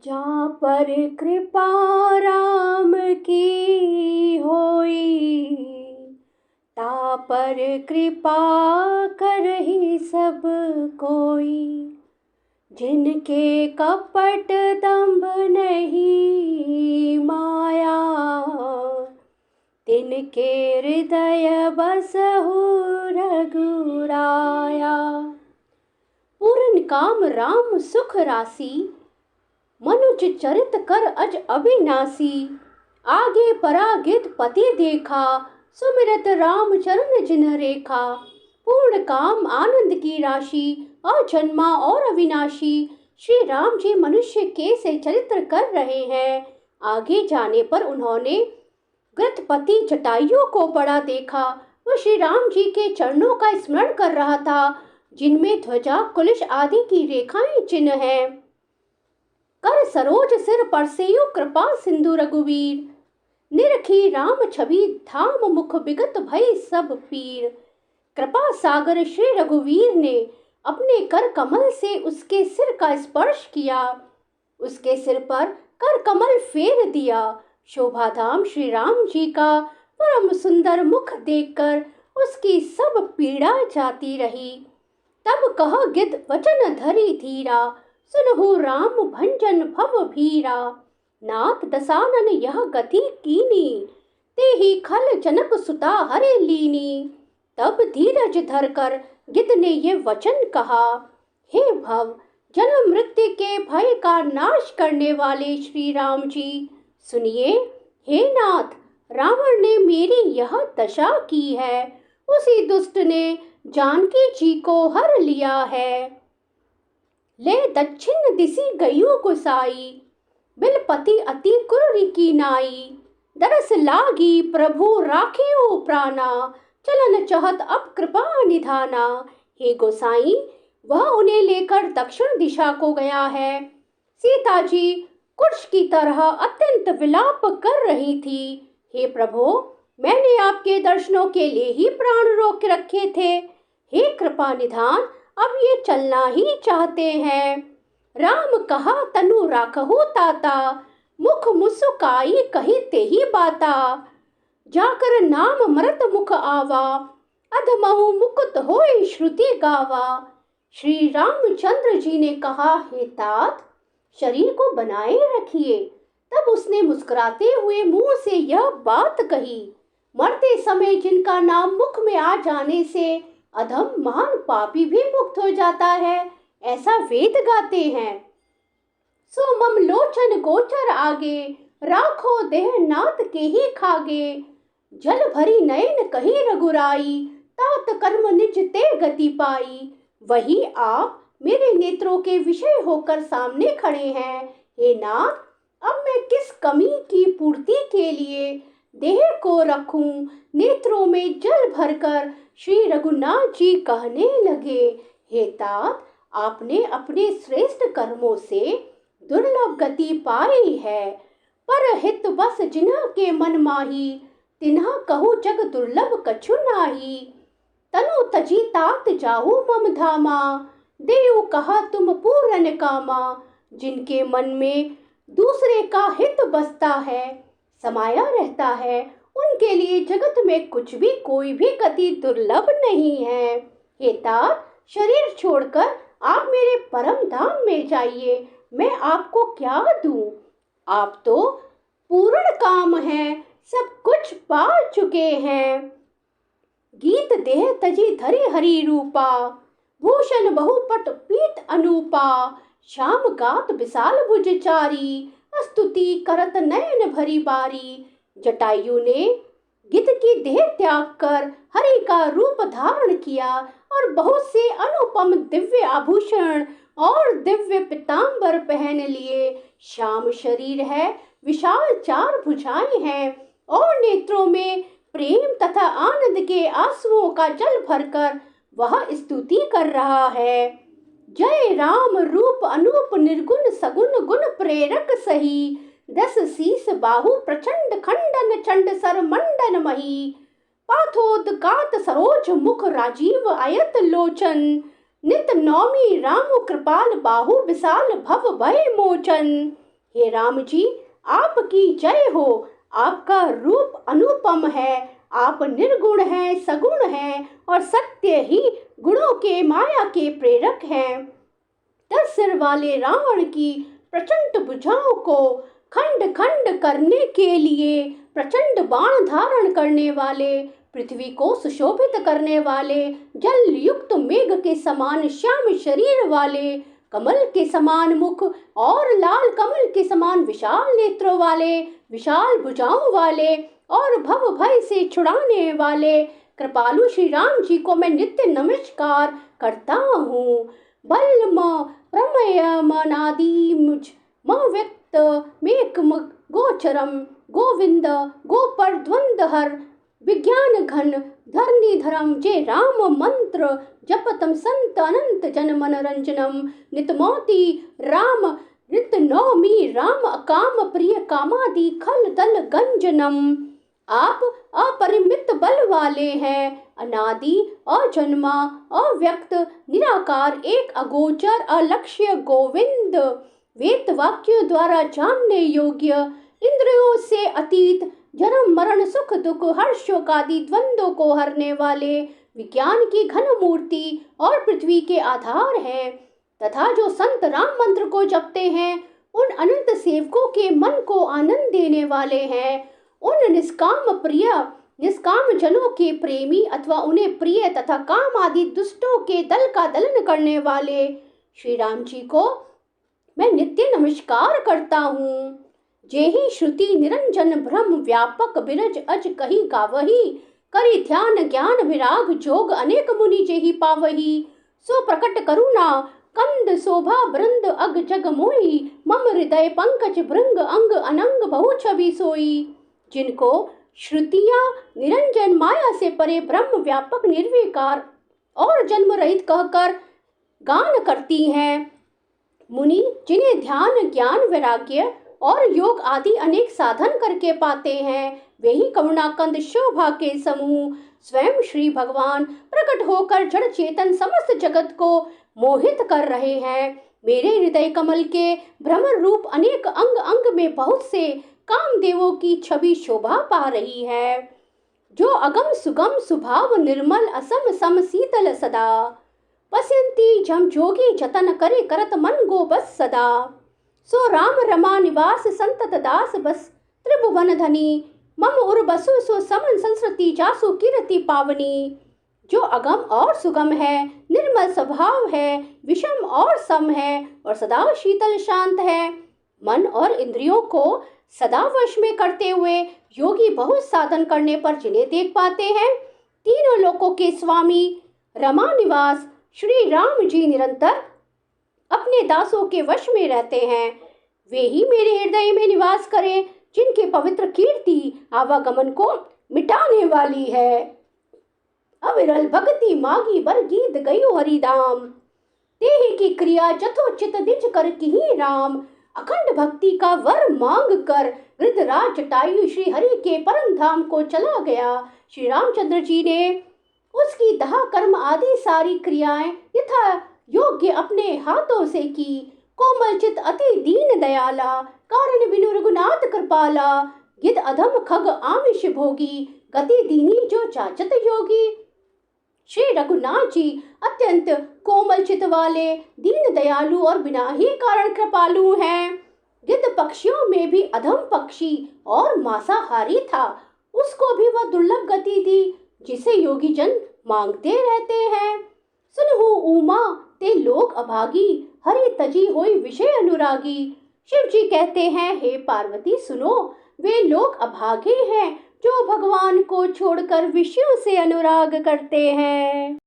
जहाँ पर कृपा राम की होई, ता पर कृपा करहि सब कोई। जिनके कपट दंभ नहीं माया, तिनके हृदय बसहु रघुराया। पूर्ण काम राम सुख राशि, मनुज चरित कर अज अविनाशी। आगे परागित पति देखा, सुमिरत राम चरण जिन्ह रेखा। पूर्ण काम आनंद की राशि, अजन्मा और अविनाशी। श्री राम जी मनुष्य के से चरित्र कर रहे हैं। आगे जाने पर उन्होंने गृतपति जटायु को बड़ा देखा। वह श्री राम जी के चरणों का स्मरण कर रहा था, जिनमें ध्वजा कुलिश आदि की रेखाएं चिन्ह है। कर सरोज सिर परसेयु कृपा सिंधु रघुवीर। निरखी राम छवि धाम मुख विगत भई सब पीर। कृपा सागर श्री रघुवीर ने अपने कर कमल से उसके सिर का स्पर्श किया। उसके सिर पर कर कमल फेर दिया। शोभाधाम श्री राम जी का परम सुंदर मुख देखकर उसकी सब पीड़ा जाती रही। तब कह गिद्ध वचन धरी धीरा, सुनहु राम भंजन भव भीरा। नाथ दसानन यह गति कीनी, तेहि खल जनक सुता हरे लीनी। तब धीरज धरकर गिद्ध ने ये वचन कहा, हे भव जन्म मृत्यु के भय का नाश करने वाले श्री राम जी, सुनिए। हे नाथ, रावण ने मेरी यह दशा की है, उसी दुष्ट ने जानकी जी को हर लिया है। ले दक्षिण दिशि गयु गुसाई, बिलपति अति क्रूरी की नाई। दरस लागी प्रभु राखियो प्राणा, चलन चहत अब कृपा निधाना। हे गोसाई, वह उन्हें लेकर दक्षिण दिशा को गया है। सीता जी कुछ की तरह अत्यंत विलाप कर रही थी। हे प्रभु, मैंने आपके दर्शनों के लिए ही प्राण रोक रखे थे। हे कृपा निधान, अब ये चलना ही चाहते हैं। राम कहा तनु राखहु ताता, मुख मुस्काई कही तेहि बाता। जाकर नाम मरत मुख आवा, अधमहु मुकुत होय श्रुति गावा। श्री रामचंद्र जी ने कहा, हे तात, शरीर को बनाए रखिए। तब उसने मुस्कुराते हुए मुंह से यह बात कही, मरते समय जिनका नाम मुख में आ जाने से अधम महान पापी भी मुक्त हो जाता है, ऐसा वेद गाते हैं। सो मम लोचन गोचर आगे, राखो देह नाथ के ही खागे। जल भरी नयन कही रघुराई, तात कर्म निज ते गति पाई। वही आप मेरे नेत्रों के विषय होकर सामने खड़े हैं। हे नाथ, अब मैं किस कमी की पूर्ति के लिए देह को रखूं। नेत्रों में जल भरकर श्री रघुनाथ जी कहने लगे, हे तात, आपने अपने श्रेष्ठ कर्मों से दुर्लभ गति पाई है। पर हित बस जिन्ह के मन माही, तिन्ह कहू जग दुर्लभ कछु नाही। तनु तजी तात जाहु मम धामा, देव कहा तुम पूरन कामा। जिनके मन में दूसरे का हित बसता है, समाया रहता है, उनके लिए जगत में कुछ भी कोई भी गति दुर्लभ नहीं है। हे तात, शरीर छोड़कर आप मेरे परम धाम में जाइए। मैं आपको क्या दूं? आप तो पूर्ण काम है, सब कुछ पा चुके हैं। गीत देह तजी धरि हरि रूपा, भूषण बहुपट पीत अनूपा। श्याम गात विशाल भुज चारी, स्तुति करत नयन भरी बारी। जटायु ने गिद्ध की देह त्याग कर हरि का रूप धारण किया और बहुत से अनुपम दिव्य आभूषण और दिव्य पीतांबर पहन लिए। श्याम शरीर है, विशाल चार भुजाएं हैं और नेत्रों में प्रेम तथा आनंद के आंसुओं का जल भरकर वह स्तुति कर रहा है। जय राम रूप अनूप निर्गुण सगुण गुण प्रेरक सही। दस शीस बाहु प्रचंड खंडन चंड सर मंडन मही। पाथोदकात सरोज मुख राजीव आयत लोचन। नित नौमी राम कृपाल बाहु विशाल भव भय मोचन। हे राम जी, आपकी जय हो। आपका रूप अनुपम है। आप निर्गुण हैं, सगुण हैं और सत्य ही गुणों के माया के प्रेरक हैं। 10 सिर वाले रावण की प्रचंड भुजाओं को खंड खंड करने के लिए प्रचंड बाण धारण करने वाले, पृथ्वी को सुशोभित करने वाले, जल युक्त मेघ के समान श्याम शरीर वाले, कमल के समान मुख और लाल कमल के समान विशाल नेत्रों वाले, विशाल भुजाओं वाले और भव भय से छुड़ाने वाले कृपालु श्री राम जी को मैं नित्य नमस्कार करता हूँ। बलम प्रमयमनादिमुज व्यक्त मेकम गोचरम गोविंद गोपर्द्वंदहर विज्ञान घन धरणीधरम जे राम मंत्र जपतम संत अनंत जन मनोरंजनम नितमोति राम नित नौमी राम अकाम प्रिय कामादि खल दल गंजनम। आप अपरिमित बल वाले हैं, अनादि अजन्मा अव्यक्त निराकार एक अगोचर अलक्ष्य गोविंद, वेद वाक्यों द्वारा जानने योग्य, इंद्रियों से अतीत, जन्म मरण सुख दुख हर्षों आदि द्वंद्वों को हरने वाले, विज्ञान की घन मूर्ति और पृथ्वी के आधार है, तथा जो संत राम मंत्र को जपते हैं उन अनंत सेवकों के मन को आनंद देने वाले हैं, उन निष्काम जनों के प्रेमी अथवा उन्हें प्रिय तथा काम आदि दुष्टों के दल का दलन करने वाले श्री राम जी को मैं नित्य नमस्कार करता हूँ। जेहि श्रुति निरंजन ब्रह्म व्यापक बिरज अज कही गावही, करि ध्यान ज्ञान विराग जोग अनेक मुनि जेहि पावही, सो प्रकट करुणा कंद शोभा बृंद अग जग मोई, मम हृदय पंकज भृंग अंग अनंग बहु छवि सोई। जिनको श्रुतियां निरंजन माया से परे ब्रह्म व्यापक निर्विकार और जन्म रहित कहकर गान करती हैं, मुनि जिन्हें ध्यान ज्ञान वैराग्य और योग आदि अनेक साधन करके पाते हैं, वे ही करुणाकंद शोभा के समूह स्वयं श्री भगवान प्रकट होकर जड़ चेतन समस्त जगत को मोहित कर रहे हैं। मेरे हृदय कमल के भ्रमर रूप अनेक अंग अंग में बहुत से कामदेवों की छवि शोभा पा रही है, जो अगम सुगम सुभाव निर्मल असम सम शीतल सदा, पश्यंती जम जोगी जतन करे करत मन गो बस सदा, सो राम रमा निवास संतत दास बस त्रिभुवन धनी, मम उर बसु सो समन संस्कृति जासु कीर्ति पावनी। जो अगम और सुगम है, निर्मल स्वभाव है, विषम और सम है और सदा शीतल शांत है, मन और इंद्रियों को सदा वश में करते हुए योगी बहुत साधन करने पर जिन्हें देख पाते हैं, तीनों लोकों के स्वामी रमा निवास श्री राम जी निरंतर अपने दासों के वश में रहते हैं। वे ही मेरे हृदय में निवास करें, जिनके पवित्र कीर्ति आवागमन को मिटाने वाली है। अविरल भक्ति मागी बर गीत गयो हरिदाम, तेहि की क्रिया जथोचित दिज कर किहि राम। अखंड भक्ति का वर मांग कर वृद्धराज जटायु श्री हरि के परम धाम को चला गया। श्री रामचंद्र जी ने उसकी दाह कर्म आदि सारी क्रियाएं यथा योग्य अपने हाथों से की। कोमल चित अति दीन दयाला, कारण बिनु रघुनाथ कृपाला, गिद अधम खग आमिष भोगी, गति दीनी जो चाचत योगी। श्री रघुनाथ जी अत्यंत कोमल चित वाले, दीन दयालु और बिना ही कारण कृपालु हैं। गिद्ध पक्षियों में भी अधम पक्षी और मांसाहारी था, उसको भी वह दुर्लभ गति दी जिसे योगी जन मांगते रहते हैं। सुनहु उमा ते लोक अभागी, हरि तजी होई विषय अनुरागी। शिव जी कहते हैं, हे पार्वती सुनो, वे लोग अभागे हैं जो भगवान को छोड़कर विषयों से अनुराग करते हैं।